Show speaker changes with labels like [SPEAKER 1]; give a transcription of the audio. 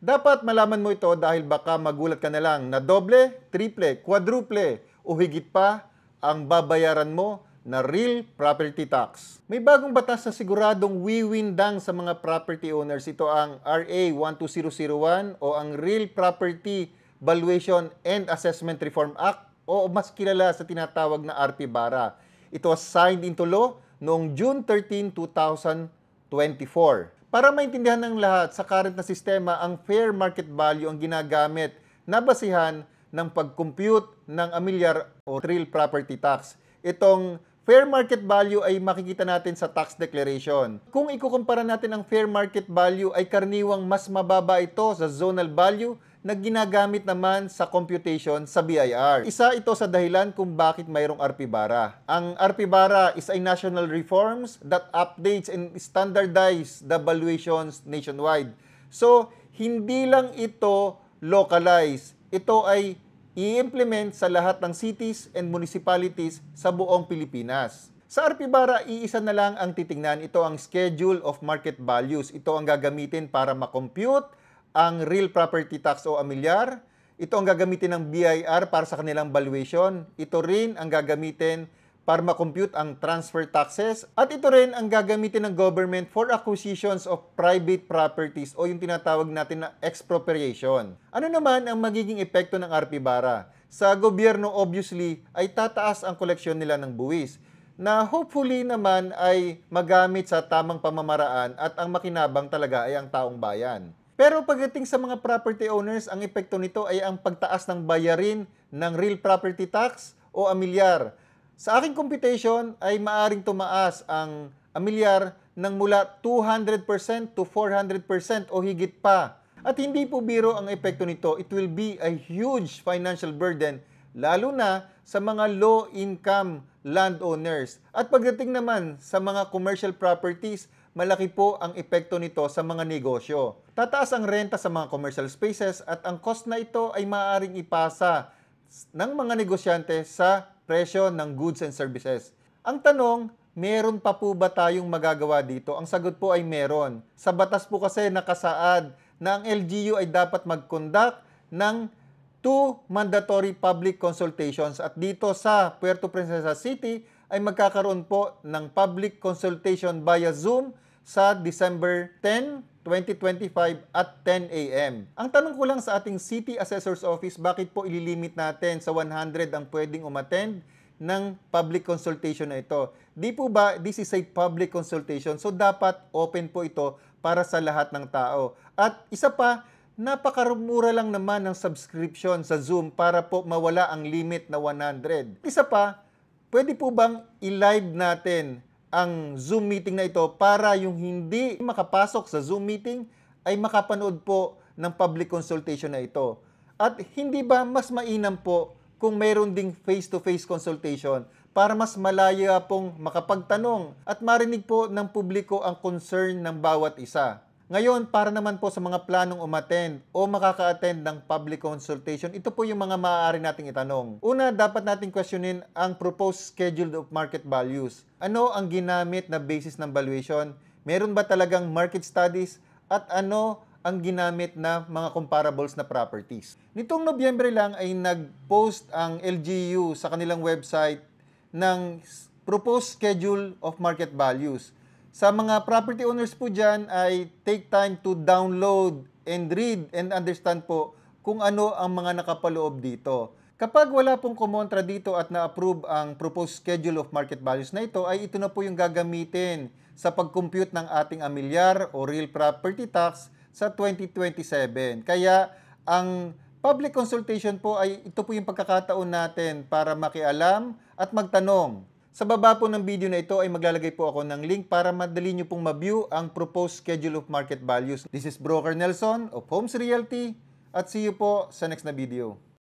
[SPEAKER 1] Dapat malaman mo ito dahil baka magulat ka na lang na doble, triple, quadruple o higit pa ang babayaran mo na real property tax. May bagong batas na siguradong wiwindang sa mga property owners. Ito ang RA 12001 o ang Real Property Valuation and Assessment Reform Act o mas kilala sa tinatawag na RP-BARA. Ito was signed into law noong June 13, 2024. Para maintindihan ng lahat, sa current na sistema, ang fair market value ang ginagamit na basihan ng pag-compute ng amilyar o real property tax. Itong fair market value ay makikita natin sa tax declaration. Kung ikukumpara natin ang fair market value ay karaniwang mas mababa ito sa zonal value na ginagamit naman sa computation sa BIR. Isa ito sa dahilan kung bakit mayroong RP-BARA. Ang RP-BARA is a national reforms that updates and standardize the valuations nationwide. So, hindi lang ito localized. Ito ay i-implement sa lahat ng cities and municipalities sa buong Pilipinas. Sa RP-BARA, iisa na lang ang titingnan. Ito ang Schedule of Market Values. Ito ang gagamitin para makompute ang real property tax o amilyar. Ito ang gagamitin ng BIR para sa kanilang valuation. Ito rin ang gagamitin para makompute ang transfer taxes. At ito rin ang gagamitin ng government for acquisitions of private properties o yung tinatawag natin na expropriation. Ano naman ang magiging epekto ng RP-BARA? Sa gobyerno, obviously, ay tataas ang koleksyon nila ng buwis na hopefully naman ay magamit sa tamang pamamaraan at ang makinabang talaga ay ang taong bayan. Pero pagdating sa mga property owners, ang epekto nito ay ang pagtaas ng bayarin ng real property tax o amilyar. Sa aking computation ay maaring tumaas ang amilyar ng mula 200% to 400% o higit pa. At hindi po biro ang epekto nito. It will be a huge financial burden lalo na sa mga low-income landowners. At pagdating naman sa mga commercial properties, malaki po ang epekto nito sa mga negosyo. Tataas ang renta sa mga commercial spaces at ang cost na ito ay maaaring ipasa ng mga negosyante sa presyo ng goods and services. Ang tanong, meron pa po ba tayong magagawa dito? Ang sagot po ay meron. Sa batas po kasi nakasaad na ang LGU ay dapat mag-conduct ng 2 mandatory public consultations at dito sa Puerto Princesa City ay magkakaroon po ng public consultation via Zoom sa December 10, 2025 at 10 a.m. Ang tanong ko lang sa ating City Assessor's Office, bakit po ililimit natin sa 100 ang pwedeng umattend ng public consultation na ito? Di po ba this is a public consultation, so dapat open po ito para sa lahat ng tao. At isa pa, napakamura lang naman ng subscription sa Zoom para po mawala ang limit na 100. Isa pa, pwede po bang i-live natin ang Zoom meeting na ito para yung hindi makapasok sa Zoom meeting ay makapanood po ng public consultation na ito? At hindi ba mas mainam po kung mayroon ding face-to-face consultation para mas malaya pong makapagtanong at marinig po ng publiko ang concern ng bawat isa? Ngayon, para naman po sa mga planong umattend o makaka-attend ng public consultation, ito po yung mga maaari nating itanong. Una, dapat nating questionin ang proposed schedule of market values. Ano ang ginamit na basis ng valuation? Meron ba talagang market studies? At ano ang ginamit na mga comparables na properties? Nitong Nobyembre lang ay nag-post ang LGU sa kanilang website ng proposed schedule of market values. Sa mga property owners po dyan ay take time to download and read and understand po kung ano ang mga nakapaloob dito. Kapag wala pong kumontra dito at na-approve ang proposed schedule of market values na ito, ay ito na po yung gagamitin sa pag-compute ng ating amilyar o real property tax sa 2027. Kaya ang public consultation po ay ito po yung pagkakataon natin para makialam at magtanong. Sa baba po ng video na ito ay maglalagay po ako ng link para madali nyo pong ma-view ang proposed schedule of market values. This is Broker Nelson of Homes Realty at see you po sa next na video.